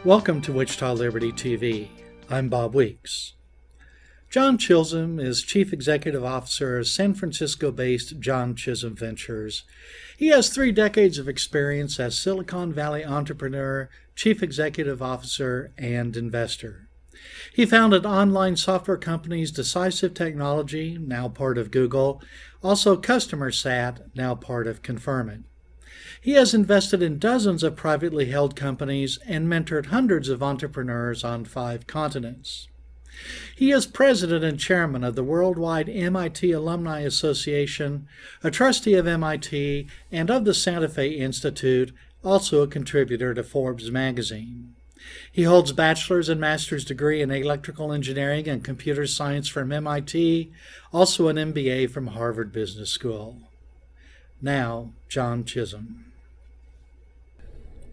Welcome to Wichita Liberty TV. I'm Bob Weeks. John Chisholm is Chief Executive Officer of San Francisco-based John Chisholm Ventures. He has 3 decades of experience as Silicon Valley entrepreneur, Chief Executive Officer, and investor. He founded online software companies Decisive Technology, now part of Google, also CustomerSat, now part of Confirmit. He has invested in dozens of privately held companies and mentored hundreds of entrepreneurs on 5 continents. He is president and chairman of the Worldwide MIT Alumni Association, a trustee of MIT and of the Santa Fe Institute, also a contributor to Forbes magazine. He holds bachelor's and master's degree in electrical engineering and computer science from MIT, also an MBA from Harvard Business School. Now, John Chisholm.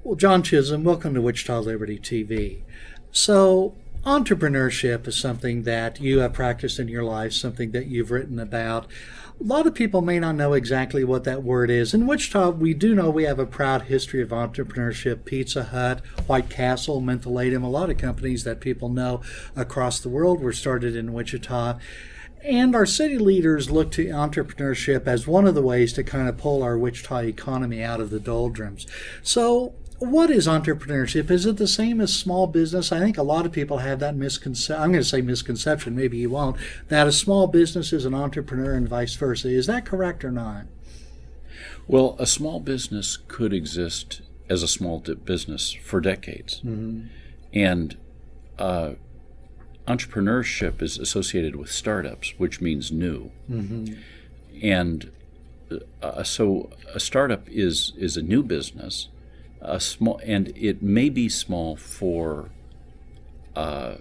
Well, John Chisholm, welcome to Wichita Liberty TV. So, entrepreneurship is something that you have practiced in your life, something that you've written about. A lot of people may not know exactly what that word is. In Wichita, we do know we have a proud history of entrepreneurship. Pizza Hut, White Castle, Mentholatum, a lot of companies that people know across the world were started in Wichita. And our city leaders look to entrepreneurship as one of the ways to kind of pull our Wichita economy out of the doldrums. So, what is entrepreneurship? Is it the same as small business? I think a lot of people have that misconception. I'm going to say misconception, maybe you won't, that a small business is an entrepreneur and vice versa. Is that correct or not? Well, a small business could exist as a small business for decades. Mm-hmm. And entrepreneurship is associated with startups, which means new. Mm-hmm. And so a startup is a new business. And it may be small for a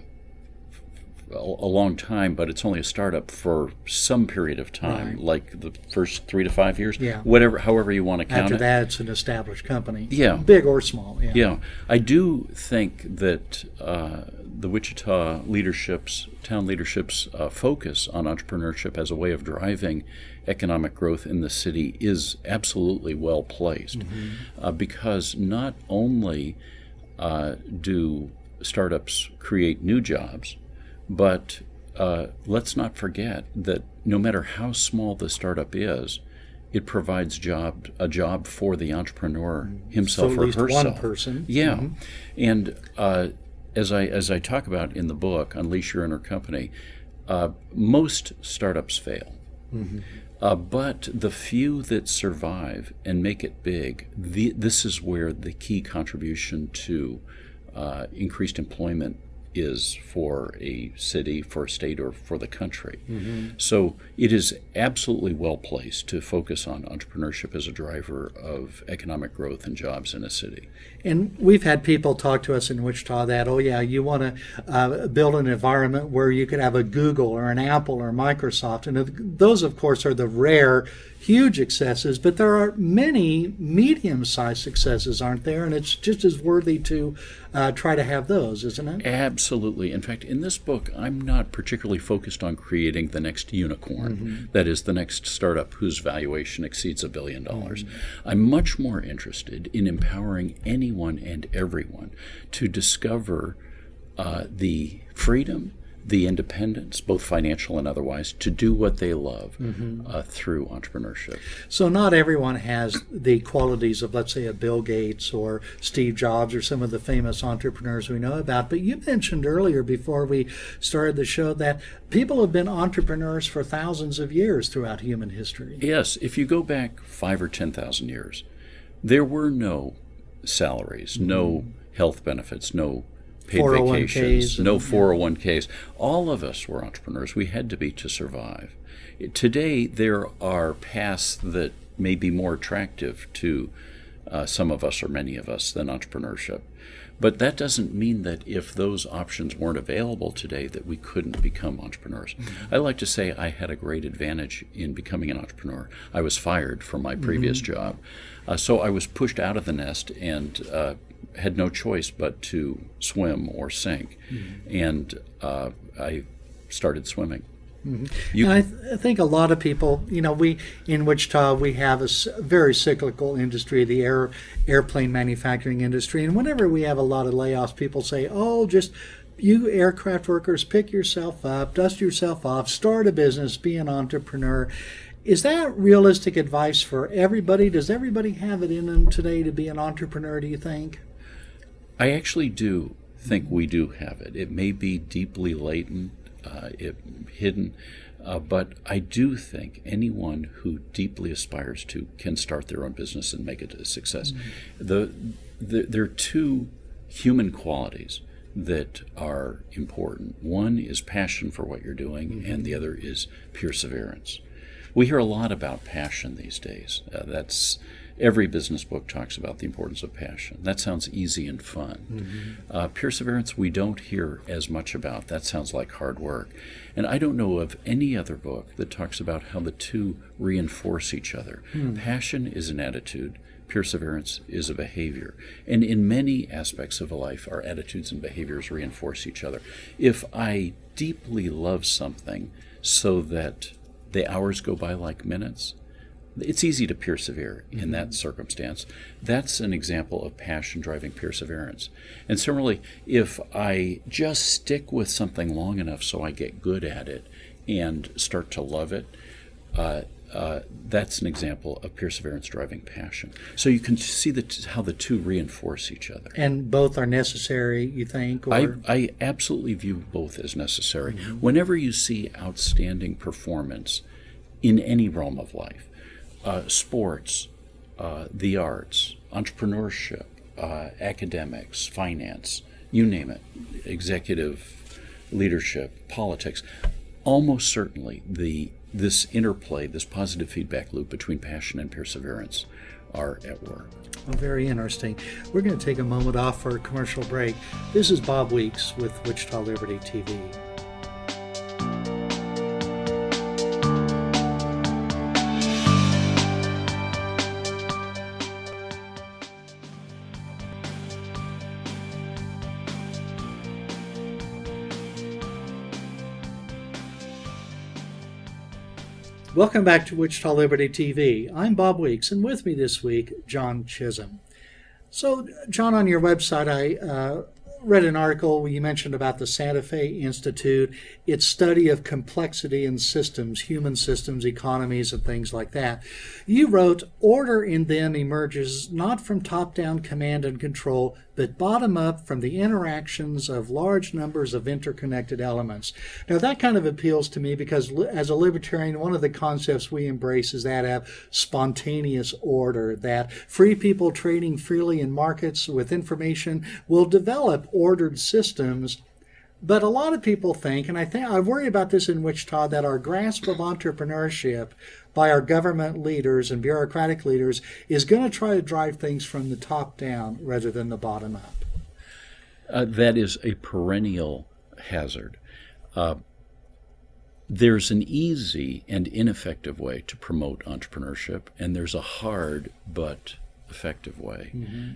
long time, but it's only a startup for some period of time, right. Like the first 3 to 5 years, yeah. However you want to count it. After that, it's an established company, yeah, big or small. Yeah, yeah. I do think that the Wichita town leadership's focus on entrepreneurship as a way of driving economic growth in the city is absolutely well placed, mm-hmm. Because not only do startups create new jobs, but let's not forget that no matter how small the startup is, it provides a job for the entrepreneur himself or herself. So at least one person. Yeah, mm-hmm. And as I talk about in the book, Unleash Your Inner Company, most startups fail. Mm-hmm. But the few that survive and make it big, this is where the key contribution to increased employment is for a city, for a state, or for the country. Mm-hmm. So it is absolutely well placed to focus on entrepreneurship as a driver of economic growth and jobs in a city. And we've had people talk to us in Wichita that, oh yeah, you want to build an environment where you could have a Google or an Apple or Microsoft. And those, of course, are the rare, huge successes, but there are many medium-sized successes, aren't there? And it's just as worthy to try to have those, isn't it? Absolutely. In fact, in this book, I'm not particularly focused on creating the next unicorn, mm-hmm. that is, the next startup whose valuation exceeds $1 billion. Mm-hmm. I'm much more interested in empowering anyone and everyone to discover the freedom, the independence, both financial and otherwise, to do what they love, mm-hmm. Through entrepreneurship. So not everyone has the qualities of, let's say, a Bill Gates or Steve Jobs or some of the famous entrepreneurs we know about. But you mentioned earlier, before we started the show, that people have been entrepreneurs for thousands of years throughout human history. Yes. If you go back 5,000 or 10,000 years, there were no salaries, mm-hmm. no health benefits, no paid vacations, no 401ks. All of us were entrepreneurs. We had to be to survive. Today, there are paths that may be more attractive to some of us or many of us than entrepreneurship. But that doesn't mean that if those options weren't available today that we couldn't become entrepreneurs. Mm-hmm. I like to say I had a great advantage in becoming an entrepreneur. I was fired from my previous mm-hmm. job. So I was pushed out of the nest and had no choice but to swim or sink. Mm-hmm. And I started swimming. Mm-hmm. And I think a lot of people, we in Wichita, we have a very cyclical industry, the airplane manufacturing industry. And whenever we have a lot of layoffs, people say, oh, just you aircraft workers, pick yourself up, dust yourself off, start a business, be an entrepreneur. Is that realistic advice for everybody? Does everybody have it in them today to be an entrepreneur, do you think? I actually do think we do have it. It may be deeply latent, hidden, but I do think anyone who deeply aspires to can start their own business and make it a success. There are two human qualities that are important. One is passion for what you're doing, and the other is perseverance. We hear a lot about passion these days. Every business book talks about the importance of passion. That sounds easy and fun. Perseverance we don't hear as much about. That sounds like hard work. And I don't know of any other book that talks about how the two reinforce each other. Passion is an attitude. Perseverance is a behavior. And in many aspects of life, our attitudes and behaviors reinforce each other. If I deeply love something so that the hours go by like minutes, it's easy to persevere in that circumstance. That's an example of passion driving perseverance. And similarly, if I just stick with something long enough so I get good at it and start to love it, that's an example of perseverance driving passion. So you can see how the two reinforce each other. And both are necessary, you think? Or? I absolutely view both as necessary. Whenever you see outstanding performance in any realm of life, sports, the arts, entrepreneurship, academics, finance, you name it, executive leadership, politics, almost certainly this interplay, this positive feedback loop between passion and perseverance are at work. Well, very interesting. We're going to take a moment off for a commercial break. This is Bob Weeks with Wichita Liberty TV. Welcome back to Wichita Liberty TV. I'm Bob Weeks, and with me this week, John Chisholm. So, John, on your website, I read an article where you mentioned about the Santa Fe Institute, its study of complexity in systems, human systems, economies, and things like that. You wrote, order in them emerges not from top-down command and control, but bottom-up from the interactions of large numbers of interconnected elements. Now, that kind of appeals to me because as a libertarian, one of the concepts we embrace is that of spontaneous order, that free people trading freely in markets with information will develop ordered systems. But a lot of people think, and I worry about this in Wichita, that our grasp of entrepreneurship by our government leaders and bureaucratic leaders is going to try to drive things from the top down rather than the bottom up. That is a perennial hazard. There's an easy and ineffective way to promote entrepreneurship, and there's a hard but effective way.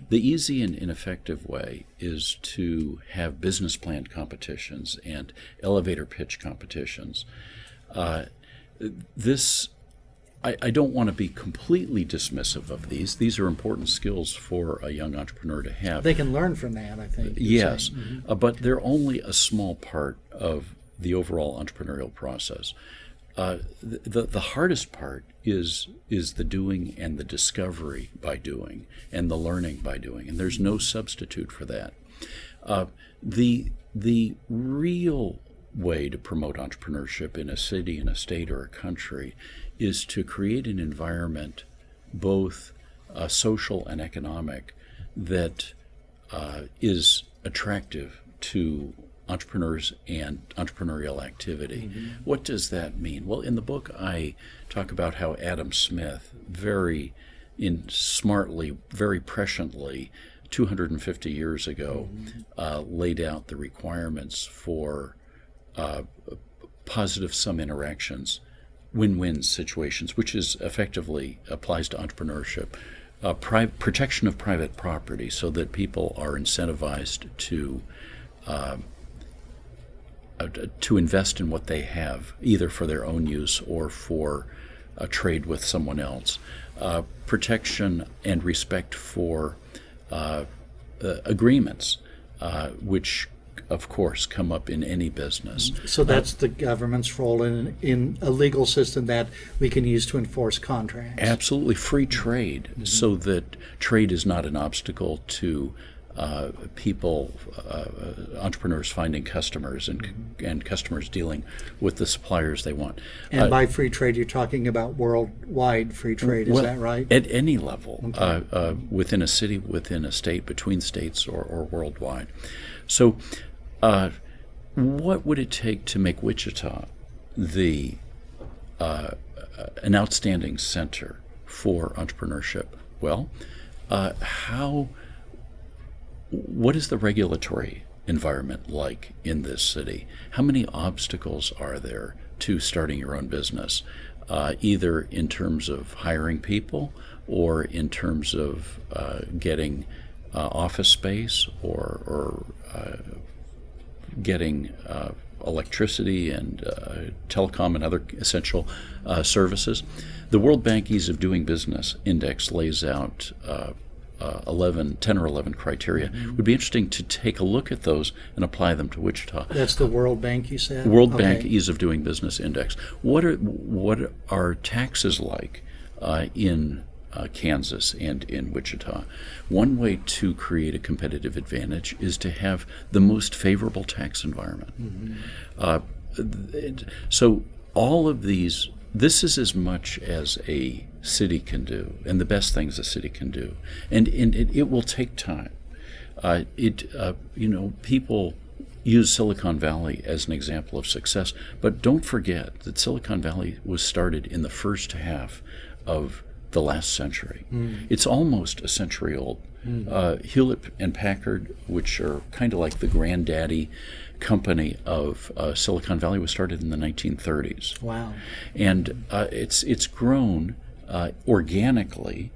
The easy and ineffective way is to have business plan competitions and elevator pitch competitions. I don't want to be completely dismissive of these. These are important skills for a young entrepreneur to have. They can learn from that, I think. Yes, but they're only a small part of the overall entrepreneurial process. The hardest part is the doing and the discovery by doing and the learning by doing, and there's no substitute for that. The real way to promote entrepreneurship in a city, in a state, or a country is to create an environment, both social and economic, that is attractive to entrepreneurs and entrepreneurial activity. What does that mean? Well, in the book I talk about how Adam Smith very smartly, very presciently, 250 years ago, laid out the requirements for positive sum interactions, win-win situations, which is effectively applies to entrepreneurship. Protection of private property so that people are incentivized to to invest in what they have, either for their own use or for a trade with someone else. Protection and respect for agreements, which of course come up in any business. So that's the government's role in a legal system that we can use to enforce contracts. Absolutely. Free trade, so that trade is not an obstacle to people, entrepreneurs finding customers and customers dealing with the suppliers they want. And by free trade, you're talking about worldwide free trade, is that right? At any level, within a city, within a state, between states, or worldwide. So what would it take to make Wichita an outstanding center for entrepreneurship? Well, what is the regulatory environment like in this city? How many obstacles are there to starting your own business, either in terms of hiring people or in terms of getting office space or getting electricity and telecom and other essential services? The World Bank Ease of Doing Business Index lays out 10 or 11 criteria. It would be interesting to take a look at those and apply them to Wichita. That's the World Bank, you said? World Bank Ease of Doing Business Index. What are taxes like in Kansas and in Wichita? One way to create a competitive advantage is to have the most favorable tax environment. So all of these, this is as much as a city can do, and the best things a city can do, and it will take time. People use Silicon Valley as an example of success, but don't forget that Silicon Valley was started in the first half of the last century. It's almost a century old. Hewlett and Packard, which are kind of like the granddaddy company of Silicon Valley, was started in the 1930s. Wow! And it's grown organically,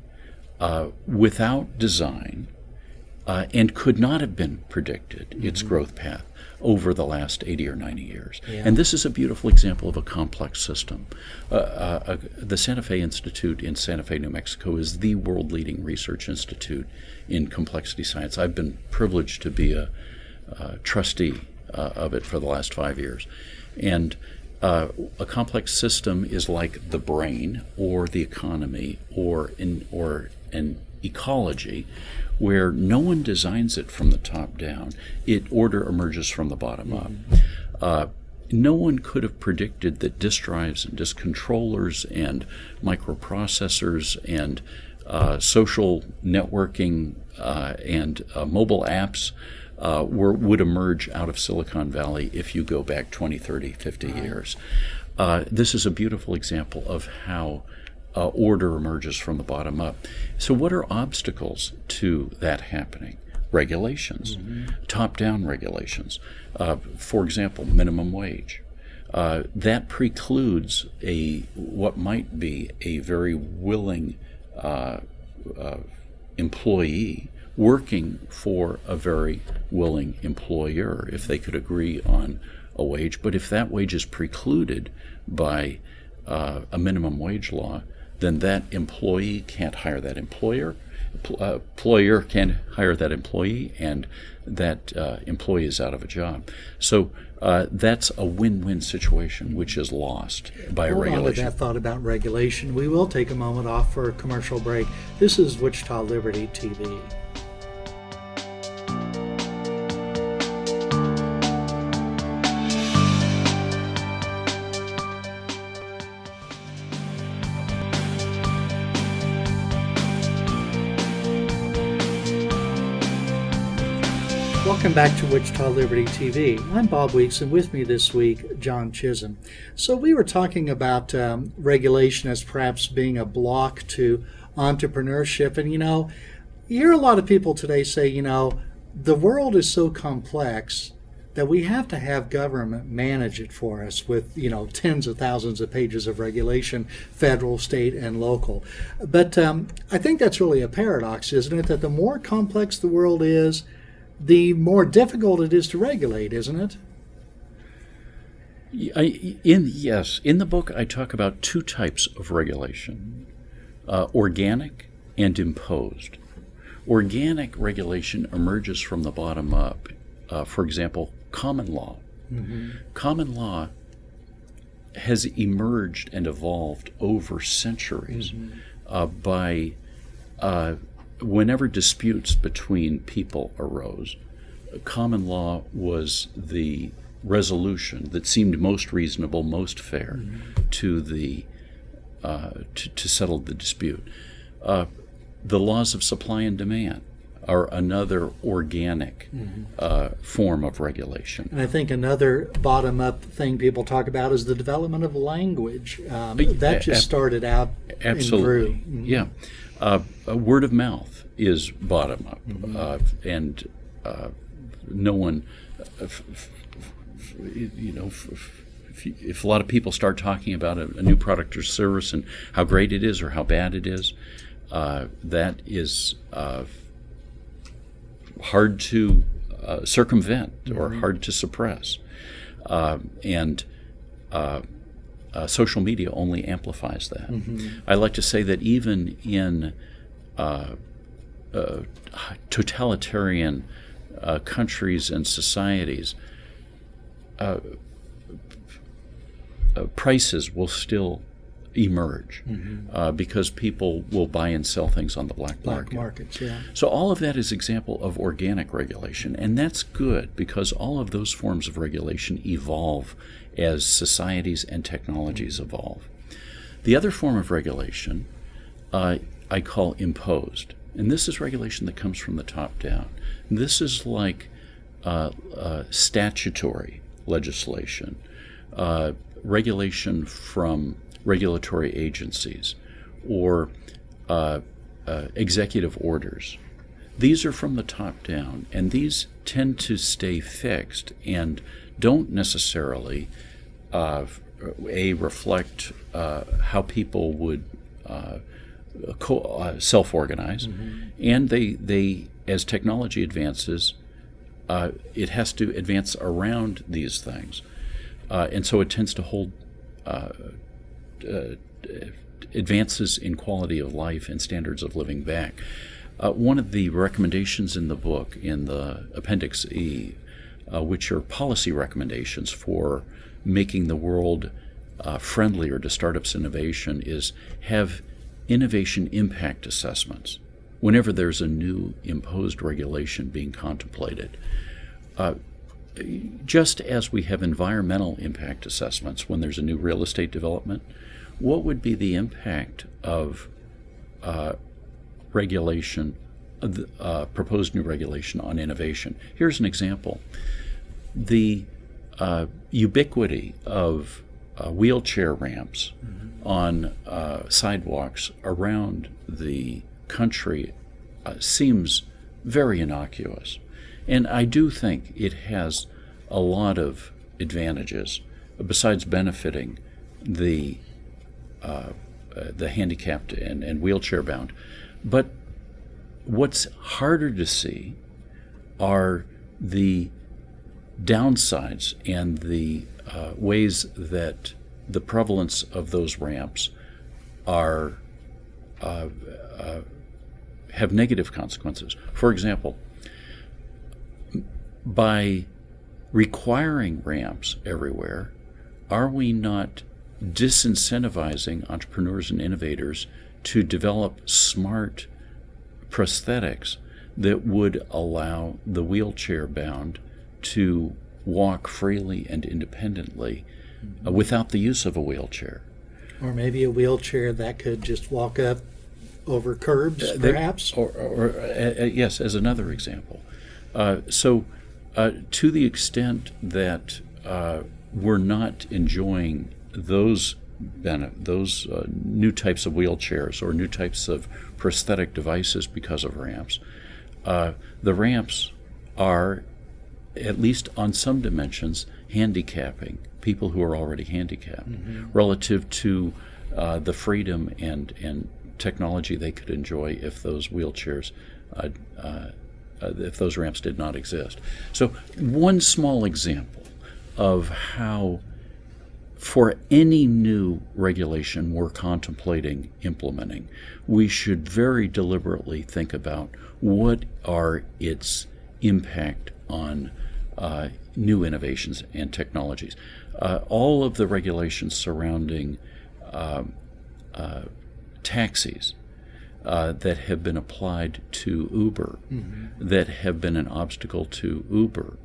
without design, and could not have been predicted, its growth path, over the last 80 or 90 years. Yeah. And this is a beautiful example of a complex system. The Santa Fe Institute in Santa Fe, New Mexico is the world-leading research institute in complexity science. I've been privileged to be a trustee of it for the last 5 years. And a complex system is like the brain or the economy or an ecology, where no one designs it from the top down. Order emerges from the bottom up. No one could have predicted that disk drives and disk controllers and microprocessors and social networking and mobile apps would emerge out of Silicon Valley if you go back 20, 30, 50 years. This is a beautiful example of how order emerges from the bottom up. So what are obstacles to that happening? Regulations, top-down regulations. For example, minimum wage. That precludes what might be a very willing employee working for a very willing employer if they could agree on a wage. But if that wage is precluded by a minimum wage law, then that employee can't hire that employer can't hire that employee, and that employee is out of a job. So that's a win-win situation, which is lost by a regulation. Hold on to that thought about regulation. We will take a moment off for a commercial break. This is Wichita Liberty TV. Welcome back to Wichita Liberty TV. I'm Bob Weeks, and with me this week, John Chisholm. So we were talking about regulation as perhaps being a block to entrepreneurship. And, you hear a lot of people today say, the world is so complex that we have to have government manage it for us with, tens of thousands of pages of regulation, federal, state, and local. But I think that's really a paradox, isn't it? That the more complex the world is, the more difficult it is to regulate, isn't it? In the book, I talk about two types of regulation, organic and imposed. Organic regulation emerges from the bottom up. For example, common law. Mm-hmm. Common law has emerged and evolved over centuries by whenever disputes between people arose, common law was the resolution that seemed most reasonable, most fair to the to settle the dispute. The laws of supply and demand are another organic form of regulation. And I think another bottom-up thing people talk about is the development of language. That just started out absolutely. And grew. Yeah. Word of mouth is bottom-up. And no one, if a lot of people start talking about a new product or service and how great it is or how bad it is, that is hard to circumvent or hard to suppress. And social media only amplifies that. I like to say that even in totalitarian countries and societies, prices will still emerge because people will buy and sell things on the black markets, yeah. So all of that is example of organic regulation, and that's good because all of those forms of regulation evolve as societies and technologies evolve. The other form of regulation I call imposed, and this is regulation that comes from the top down. This is like statutory legislation, regulation from regulatory agencies, or executive orders. These are from the top down, and these tend to stay fixed and don't necessarily reflect how people would self-organize, and they as technology advances, it has to advance around these things, and so it tends to hold advances in quality of life and standards of living back. One of the recommendations in the book, in the Appendix E, which are policy recommendations for making the world friendlier to startups innovation, is have innovation impact assessments whenever there's a new imposed regulation being contemplated. Just as we have environmental impact assessments when there's a new real estate development, what would be the impact of regulation, proposed new regulation on innovation? Here's an example. The ubiquity of wheelchair ramps on sidewalks around the country seems very innocuous. And I do think it has a lot of advantages besides benefiting the handicapped and wheelchair bound. But what's harder to see are the downsides and the ways that the prevalence of those ramps are have negative consequences. For example, by requiring ramps everywhere, are we not disincentivizing entrepreneurs and innovators to develop smart prosthetics that would allow the wheelchair-bound to walk freely and independently without the use of a wheelchair? Or maybe a wheelchair that could just walk up over curbs, perhaps? Yes, as another example. So to the extent that we're not enjoying those new types of wheelchairs or new types of prosthetic devices because of ramps, the ramps are, at least on some dimensions, handicapping people who are already handicapped relative to the freedom and technology they could enjoy if those wheelchairs, if those ramps did not exist. So one small example of how for any new regulation we're contemplating implementing, we should very deliberately think about what are its impact on new innovations and technologies. All of the regulations surrounding taxis that have been applied to Uber, that have been an obstacle to Uber,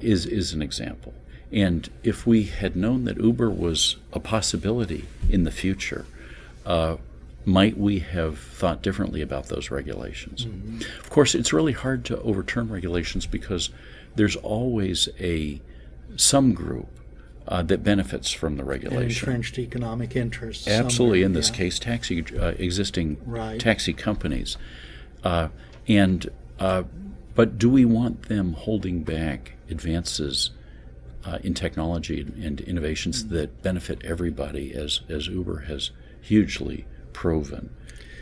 is an example. And if we had known that Uber was a possibility in the future, might we have thought differently about those regulations? Of course, it's really hard to overturn regulations because there's always some group that benefits from the regulation. And entrenched economic interests. Absolutely. In this case, existing taxi companies. But do we want them holding back advances in technology and innovations that benefit everybody, as Uber has hugely proven?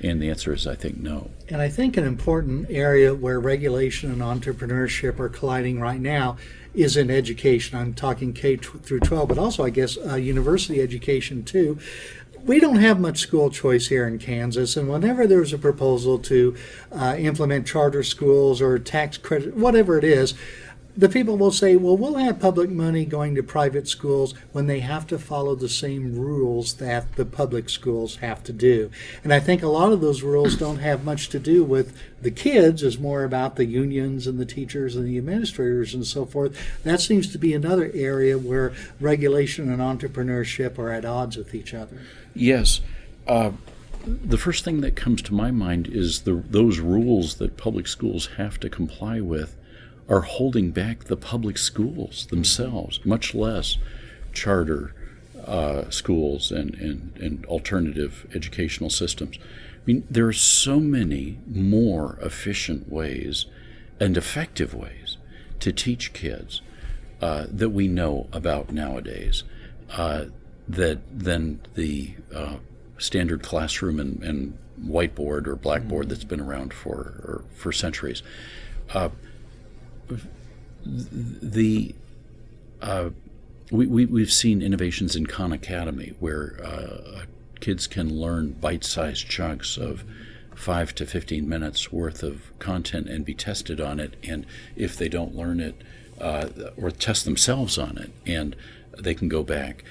And the answer is, I think, no. And I think an important area where regulation and entrepreneurship are colliding right now is in education. I'm talking K through 12, but also, I guess, university education, too. We don't have much school choice here in Kansas, and whenever there's a proposal to implement charter schools or tax credit, whatever it is, the people will say, well, we'll have public money going to private schools when they have to follow the same rules that the public schools have to do. And I think a lot of those rules don't have much to do with the kids. It's more about the unions and the teachers and the administrators and so forth. That seems to be another area where regulation and entrepreneurship are at odds with each other. Yes. The first thing that comes to my mind is those rules that public schools have to comply with are holding back the public schools themselves, much less charter schools and alternative educational systems. I mean, there are so many more efficient ways and effective ways to teach kids that we know about nowadays than the standard classroom and whiteboard or blackboard that's been around for centuries. We've seen innovations in Khan Academy where kids can learn bite-sized chunks of 5 to 15 minutes worth of content and be tested on it, and if they don't learn it or test themselves on it, and they can go back.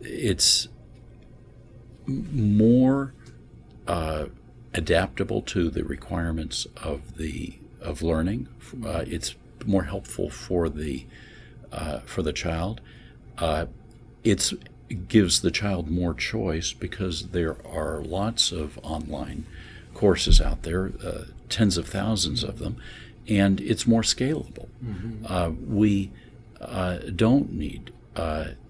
It's more adaptable to the requirements of learning. It's more helpful for the child. It gives the child more choice because there are lots of online courses out there, tens of thousands of them, and it's more scalable. We don't need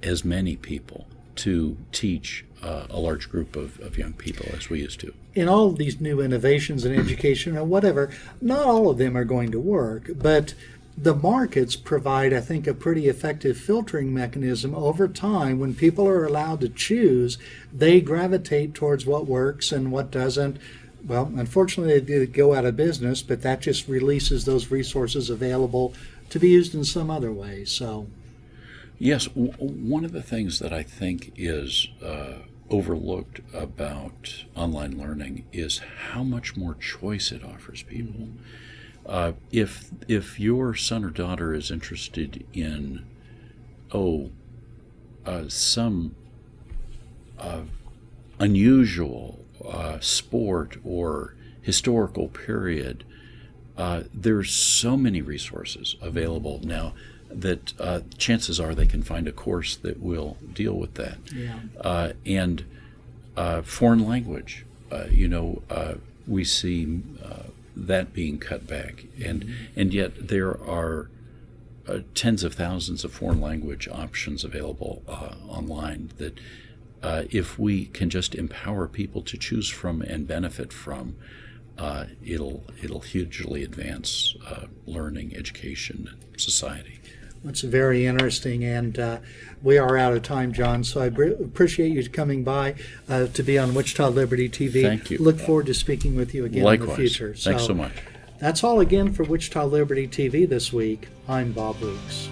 as many people to teach a large group of young people as we used to. In all of these new innovations in education or whatever, not all of them are going to work, but the markets provide, I think, a pretty effective filtering mechanism over time. When people are allowed to choose, they gravitate towards what works and what doesn't. Well, unfortunately, they go out of business, but that just releases those resources available to be used in some other way. So, yes, one of the things that I think is overlooked about online learning is how much more choice it offers people. If your son or daughter is interested in some unusual sport or historical period, there's so many resources available now that chances are they can find a course that will deal with that. And foreign language, we see that being cut back, and yet there are tens of thousands of foreign language options available online that if we can just empower people to choose from and benefit from, it'll hugely advance learning, education, society. It's very interesting, and we are out of time, John, so I appreciate you coming by to be on Wichita Liberty TV. Thank you. Look forward to speaking with you again Likewise. In the future. Thanks so much. That's all again for Wichita Liberty TV this week. I'm Bob Weeks.